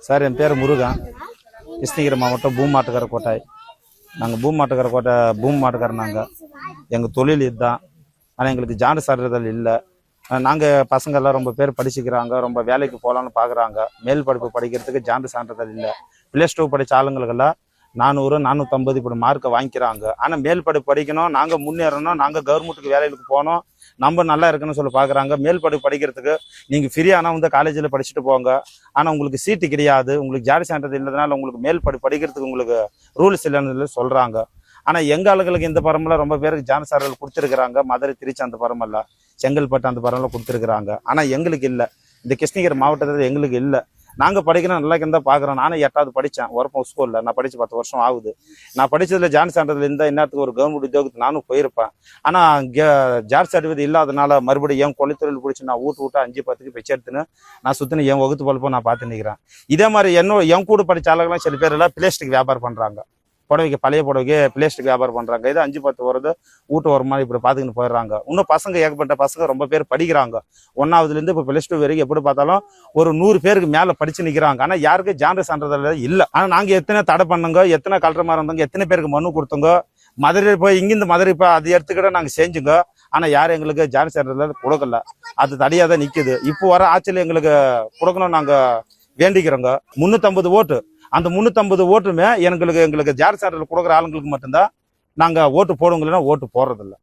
Sir என் பேர் முருகன், கிருஷ்ணகிரி மாவட்டம் பூமாட்டுக்கார கோட்டை. நாங்கள் பூமாட்டுக்கார கோட்டை மாட்டுக்காரர். நாங்கள் எங்கள் தொழில் இதுதான். ஆனால் எங்களுக்கு ஜாண்டு சான்றிதழ் இல்லை. நாங்கள் பசங்கள்லாம் ரொம்ப பேர் படிச்சுக்கிறாங்க, ரொம்ப வேலைக்கு போகலான்னு பார்க்குறாங்க. மேல் படிப்பு படிக்கிறதுக்கு ஜாண்டு சான்றிதழ் இல்லை. +2 படித்த ஆளுங்களுக்கெல்லாம் 400 450 இப்படி மார்க்கை வாங்கிக்கிறாங்க. ஆனால் மேல் படிப்பு படிக்கணும், நாங்கள் முன்னேறணும், நாங்கள் கவர்மெண்ட்டுக்கு வேலைக்கு போகணும், நம்ம நல்லா இருக்குன்னு சொல்லி பார்க்குறாங்க. மேல் படிப்பு படிக்கிறதுக்கு நீங்கள் ஃப்ரீயானால் வந்து காலேஜில் படிச்சுட்டு போங்க, ஆனால் உங்களுக்கு சீட்டு கிடையாது, உங்களுக்கு ஜாதி சான்றிதழ் இல்லைனால உங்களுக்கு மேல் படிப்பு படிக்கிறதுக்கு உங்களுக்கு ரூல்ஸ் இல்லைன்னு சொல்கிறாங்க. ஆனால் எங்கள் ஆளுங்களுக்கு இந்த பரம்பில் ரொம்ப பேருக்கு ஜாதி சான்றிதழ் கொடுத்துருக்குறாங்க. மதுரை, திருச்சி அந்த பரம்பில், செங்கல்பட்டு அந்த பரம்பில் கொடுத்துருக்குறாங்க. ஆனால் எங்களுக்கு இல்லை. இந்த கிருஷ்ணகிரி மாவட்டத்தில் எங்களுக்கு இல்லை. நாங்கள் படிக்கணும், நல்லா இருந்தால் பார்க்குறோம். நானும் 8வது படித்தேன் ஒர்ப்பம் ஸ்கூலில். நான் படித்து 10 வருஷம் ஆகுது. நான் படித்ததில் ஜாதி சான்றிதழ் இருந்தால் இன்னத்துக்கு ஒரு கவர்மெண்ட் உத்தியோகத்துக்கு நானும் போயிருப்பேன். ஆனால் ஜாதி சான்றிதழ் இல்லாதனால மறுபடியும் என் கொலைத்தொழில் பிடிச்சி நான் வீட்டு 5 10க்கு பிச்சை எடுத்துன்னு நான் சுற்றினு என் வகுத்து பழப்போ நான் பார்த்து நிற்கிறேன். இதே மாதிரி என் கூட படித்த ஆளுங்களாம் சில பேர் எல்லாம் பிளாஸ்டிக் வியாபாரம் பண்ணுறாங்க. புடவைக்கு, பழைய புடவைக்கு பிளாஸ்டிக் வியாபாரம் பண்ணுறாங்க. இது 5 10 வருது வீட்டு வர மாதிரி இப்படி பார்த்துக்கின்னு போயிடுறாங்க. இன்னும் பசங்க, ஏகப்பட்ட பசங்க ரொம்ப பேர் படிக்கிறாங்க. 1வதுலேருந்து இப்போ +2 வரைக்கும் எப்படி பார்த்தாலும் ஒரு 100 பேருக்கு மேலே படிச்சு நிற்கிறாங்க. ஆனால் யாருக்கும் ஜாண்டு சான்றிதழ் இல்லை. ஆனால் நாங்கள் எத்தனை தடை பண்ணுங்க, எத்தனை கலெக்டர்மார் இருந்தாங்க, எத்தனை பேருக்கு மனு கொடுத்தோங்க. மதுரை போய் இங்கிருந்து மதுரை போய் அது எடுத்துக்கிட்ட நாங்கள் செஞ்சுங்க. ஆனால் யாரும் எங்களுக்கு ஜாதி சான்றிதழ் கொடுக்கல. அது தடையாக தான் நிற்குது. இப்போ வர ஆட்சியில் எங்களுக்கு கொடுக்கணும் நாங்கள் வேண்டிக்கிறோங்க. 350 ஓட்டு. அந்த 350 ஓட்டுமே எங்களுக்கு ஜாதி சான்றிதழ் கொடுக்குற ஆளுங்களுக்கு மட்டும்தான் நாங்கள் ஓட்டு போடுவோங்களா, ஓட்டு போடுறதில்ல.